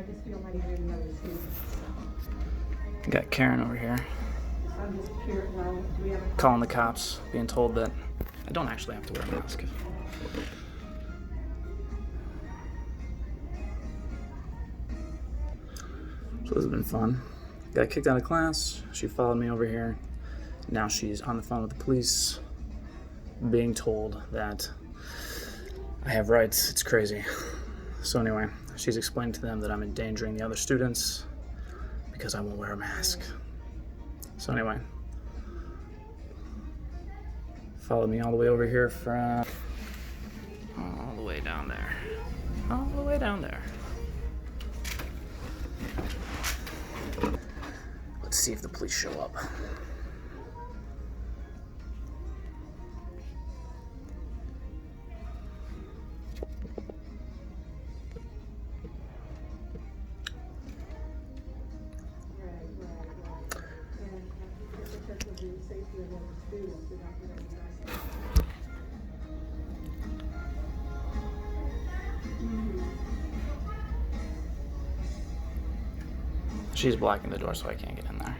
I just feel mighty good another student. Got Karen over here I'm just curious. Well, we have a calling the cops, being told that I don't actually have to wear a mask. So this has been fun. Got kicked out of class. She followed me over here. Now she's on the phone with the police, being told that I have rights. It's crazy. So anyway, she's explained to them that I'm endangering the other students because I won't wear a mask. So anyway, followed me all the way over here from all the way down there. All the way down there. Let's see if the police show up. She's blocking the door so I can't get in there.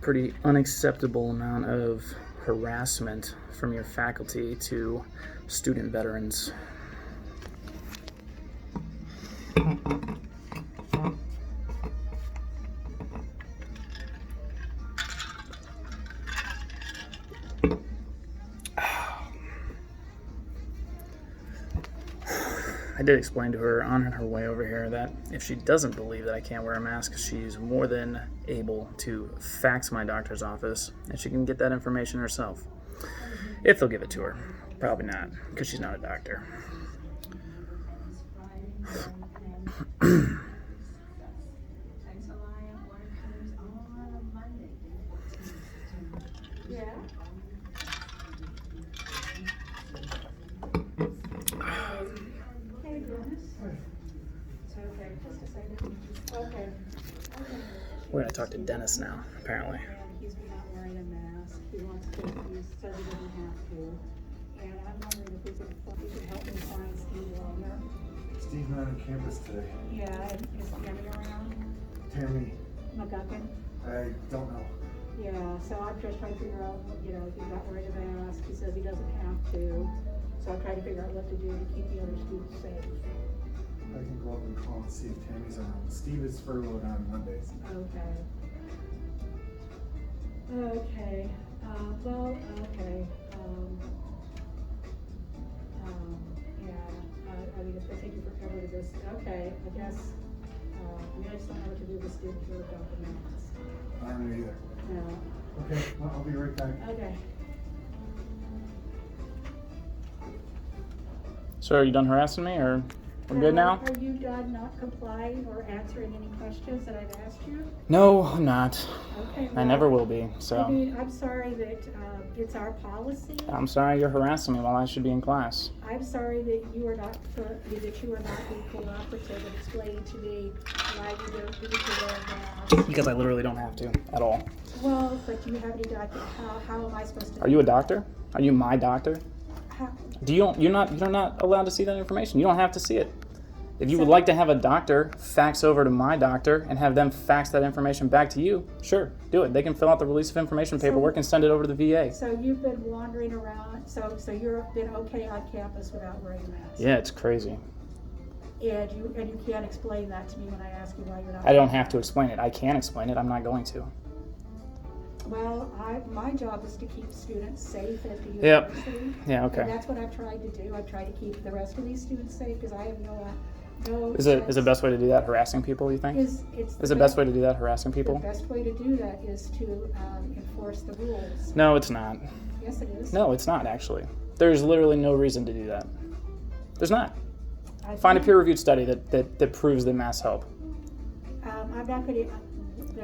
Pretty unacceptable amount of harassment from your faculty to student veterans. I did explain to her on her way over here that if she doesn't believe that I can't wear a mask, she's more than able to fax my doctor's office, and she can get that information herself. If they'll give it to her. Probably not, because she's not a doctor. We're going to talk to Dennis now, apparently. He's not wearing a mask. He wants to. He says he doesn't have to. And I'm wondering if you could help me find Steve Wagner. Steve's not on campus today. Yeah, and is Tammy around? Tammy, McGuckin? I don't know. Yeah, so I'm just trying to figure out, if he's not wearing a mask. He says he doesn't have to. So I'm trying to figure out what to do to keep the other students safe. I can go up and call and see if Tammy's around. Steve is furloughed on Mondays. Okay. Okay. Okay. Yeah. I mean, if they take you forever to this, okay. I guess. I just don't know what to do with students who without the mask. I don't know either. No. Okay, well, I'll be right back. Okay. So are you done harassing me, or we're good now? Are you done not complying or answering any questions that I've asked you? No, I'm not. Okay. I never will be, so. I mean, I'm sorry that it's our policy. I'm sorry you're harassing me while I should be in class. I'm sorry that you are not being cooperative and explaining to me why you don't need to wear a mask. Because I literally don't have to, at all. Well, but do you have any doctor? How am I supposed to? Are you a doctor? Are you my doctor? How, You're not allowed to see that information. You don't have to see it. If you would like to have a doctor fax over to my doctor and have them fax that information back to you, sure, do it. They can fill out the release of information paperwork and send it over to the VA. So you've been wandering around, so you've been okay on campus without wearing a mask? Yeah, it's crazy. And you can't explain that to me when I ask you why you're not? I don't have to explain it. I can explain it. I'm not going to. Well, my job is to keep students safe at the Yep. university. Yeah, okay. And that's what I've tried to do. I've tried to keep the rest of these students safe because I have no. Is the best way to do that harassing people, you think? Is the best way to do that harassing people? The best way to do that is to enforce the rules. No, it's not. Yes, it is. No, it's not, actually. There's literally no reason to do that. There's not. Find a peer-reviewed study that proves that masks help. I'm not going to.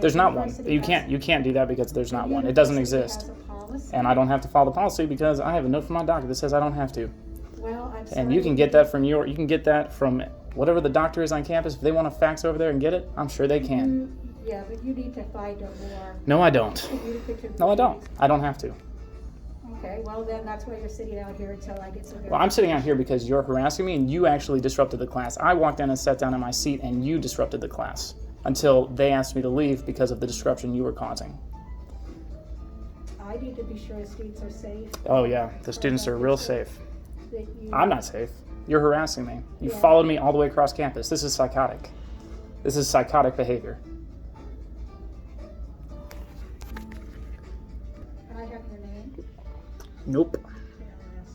There's not one. university You has- can't do that because there's the not one. It doesn't university exist. has a policy. And I don't have to follow the policy because I have a note from my doctor that says I don't have to. Well, I'm sorry. And you can get that from whatever the doctor is on campus. If they want to fax over there and get it, I'm sure they can. Yeah, but you need to find out more. No, I don't. Communicative No, I don't. disease. I don't have to. Okay, well then that's why you're sitting out here until I get some. Well, I'm sitting out here because you're harassing me and you actually disrupted the class. I walked in and sat down in my seat and you disrupted the class until they asked me to leave because of the disruption you were causing. I need to be sure the students are safe. Oh yeah, the students are real safe. That you, I'm not safe. You're harassing me. You Yeah. followed me all the way across campus. This is psychotic. This is psychotic behavior. Can I have your name? Nope. Yes.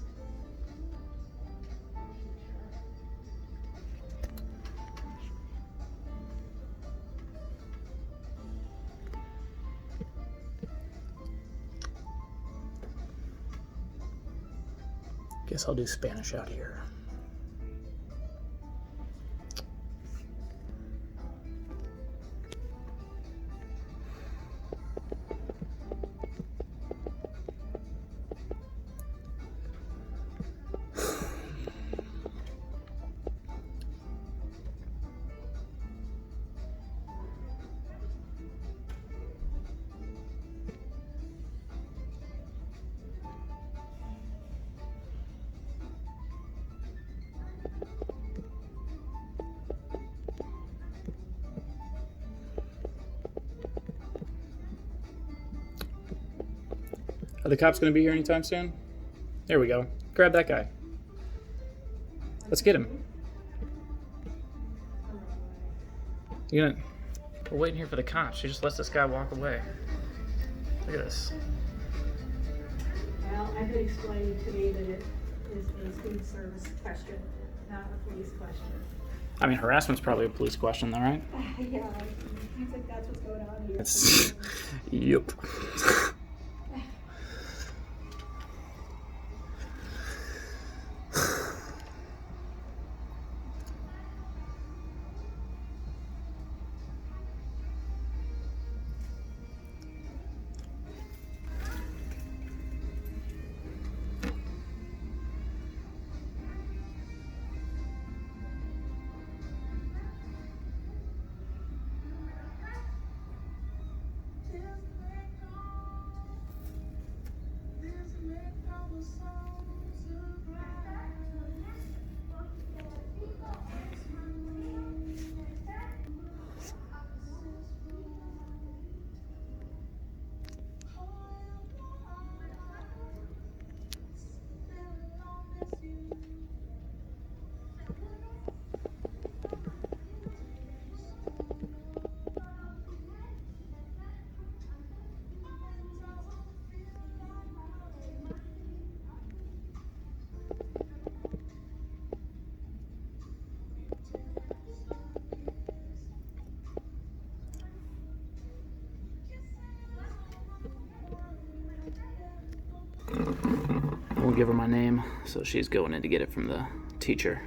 Guess I'll do Spanish out here. Are the cops going to be here anytime soon? There we go. Grab that guy. Let's get him. You're gonna... We're waiting here for the cops. She just lets this guy walk away. Look at this. Well, I've been explaining to me that it is a student service question, not a police question. I mean, harassment's probably a police question, though, right? Yeah, I think that's what's going on here. It's... Yep. We'll give her my name, so she's going in to get it from the teacher.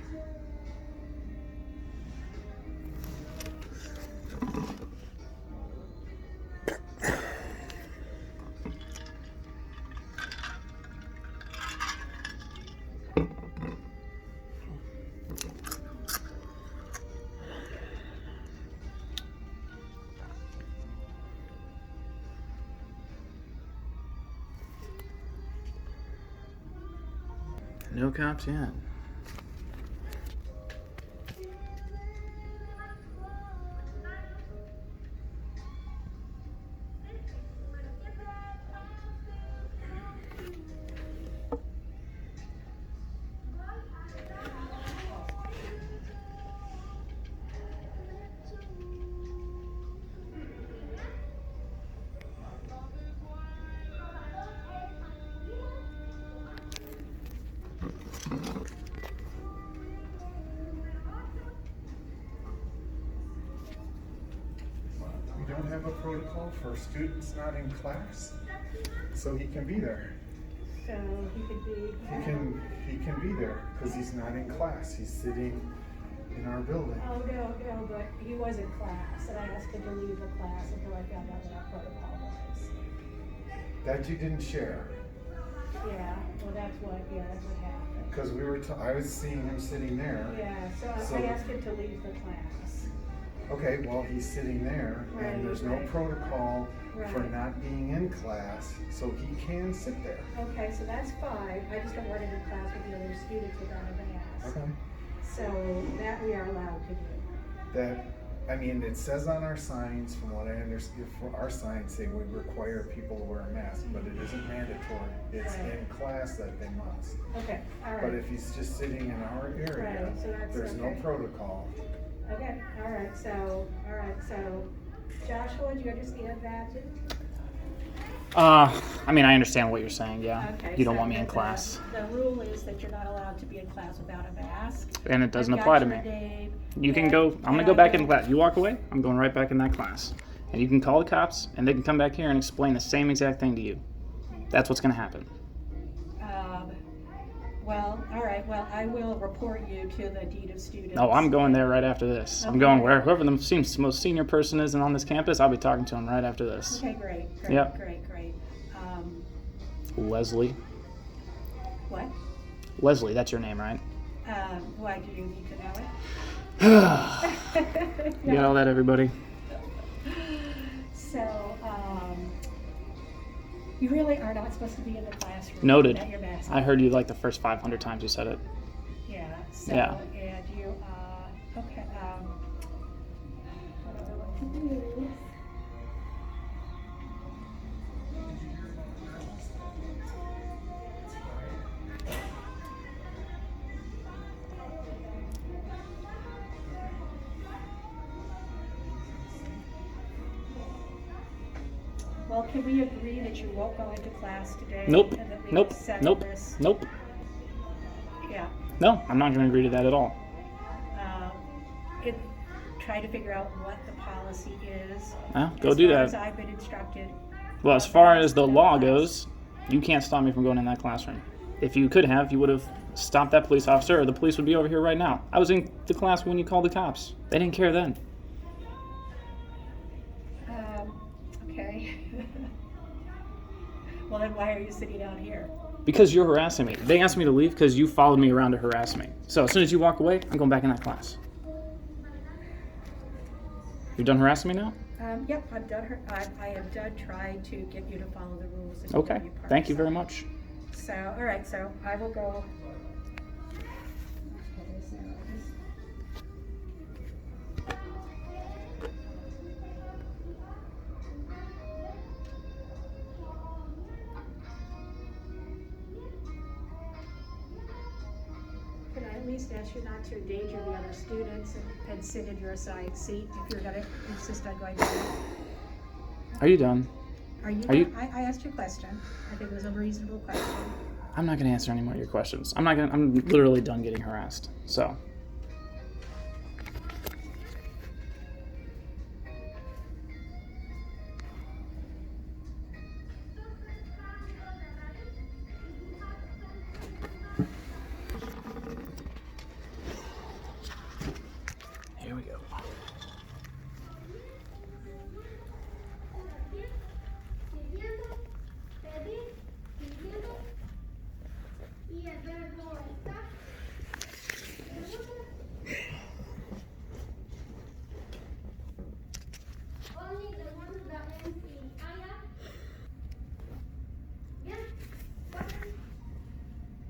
No cops yet. We don't have a protocol for students not in class, so he can be there. So he could be. He can be there because he's not in class. He's sitting in our building. Oh, no, but he was in class, and I asked him to leave the class until I found out what our protocol was. That you didn't share. Yeah, well, that's what happened. Because I was seeing him sitting there. Yeah, so I asked him to leave the class. Okay, well, he's sitting there, Right, and there's no right. protocol for Right. not being in class, so he can sit there. Okay, so that's fine. I just don't want him in class with the other students without a mask. Okay. So that we are allowed to do. That, I mean, it says on our signs, from what I understand, our signs say we require people to wear a mask, but it isn't mandatory. It's Right. in class that they must. Okay, all right. But if he's just sitting in our area, Right, so that's there's no okay. protocol. Okay, all right, so Joshua, do you understand that? I mean, I understand what you're saying, yeah. Okay, You don't so want me in the- class. The rule is that you're not allowed to be in class without a mask. And it doesn't I've apply got to your me. name, You can and- go, I'm gonna and go I back in will- class. You walk away, I'm going right back in that class. And you can call the cops, and they can come back here and explain the same exact thing to you. That's what's gonna happen. Well, all right, well, I will report you to the dean of students. No, I'm going there right after this. I'm Okay. going where whoever the most senior person is on this campus, I'll be talking to him right after this. Okay, great. Yep. Great. Leslie. What? Leslie, that's your name, right? Why do you need to know it? You got all that, everybody? So, you really are not supposed to be in the classroom. Noted. Without your mask. I heard you like the first 500 times you said it. Yeah. So, Yeah. and you, okay. What I want to do. Well, can we agree that you won't go into class today? Nope. And that we Nope. settle Nope. this? Nope. Yeah. No, I'm not going to agree to that at all. Try to figure out what the policy is. Go do As that. far as I've been instructed. Well, as far as the law goes, you can't stop me from going in that classroom. If you could have, you would have stopped that police officer, or the police would be over here right now. I was in the class when you called the cops. They didn't care then. Okay. Well, then why are you sitting down here? Because you're harassing me. They asked me to leave because you followed me around to harass me. So as soon as you walk away, I'm going back in that class. You're done harassing me now? Yep, I'm done. I am done trying to get you to follow the rules. that Okay. you part Thank you of. very much. So, all right, so I will go. Can I at least ask you not to endanger the other students and sit in your assigned seat if you're gonna insist on going to? Are you done? Are you? Are you- I asked you a question. I think it was a reasonable question. I'm not going to answer any more of your questions. I'm literally done getting harassed. So